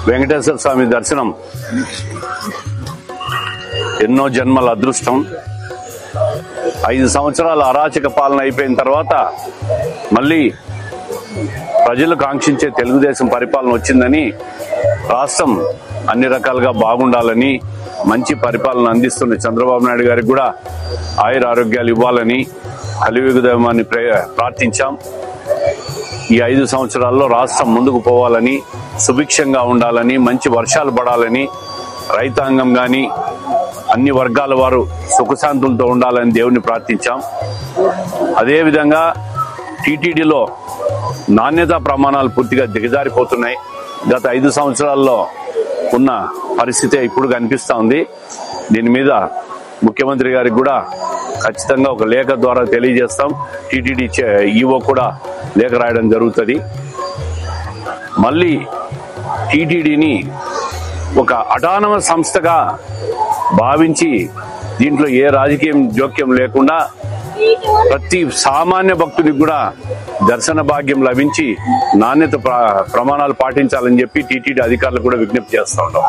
వెంకటేశ్వర స్వామి దర్శనం ఎన్నో జన్మల అదృష్టం. 5 సంవత్సరాల అరాచక పాలన అయిపోయిన తర్వాత మళ్ళీ ప్రజలు కాంక్షించే తెలుగుదేశం పరిపాలన వచ్చిందని, రాష్ట్రం అన్ని రకాలుగా బాగుండాలని, మంచి పరిపాలన అందిస్తున్న చంద్రబాబు నాయుడు గారికి కూడా ఆయుర ఆరోగ్యాలు ఇవ్వాలని కలియుగదైవాన్ని ప్రార్థించాం. ఈ 5 సంవత్సరాల్లో రాష్ట్రం ముందుకు పోవాలని, సుభిక్షంగా ఉండాలని, మంచి వర్షాలు పడాలని, రైతాంగం కానీ అన్ని వర్గాల వారు సుఖశాంతులతో ఉండాలని దేవుని ప్రార్థించాం. అదేవిధంగా టీటీడీలో నాణ్యతా ప్రమాణాలు పూర్తిగా దిగజారిపోతున్నాయి. గత 5 సంవత్సరాల్లో ఉన్న పరిస్థితి ఇప్పుడు కనిపిస్తూ ఉంది. దీని మీద ముఖ్యమంత్రి గారికి కూడా ఖచ్చితంగా ఒక లేఖ ద్వారా తెలియజేస్తాం. టీటీడీ ఈవో కూడా లేఖ రాయడం జరుగుతుంది. మళ్ళీ టీటీడీని ఒక అటానమస్ సంస్థగా భావించి దీంట్లో ఏ రాజకీయ జోక్యం లేకుండా ప్రతి సామాన్య భక్తునికి కూడా దర్శన భాగ్యం లభించి నాణ్యత ప్రమాణాలు పాటించాలని చెప్పి టీటీడీ అధికారులు కూడా విజ్ఞప్తి చేస్తూ ఉన్నాం.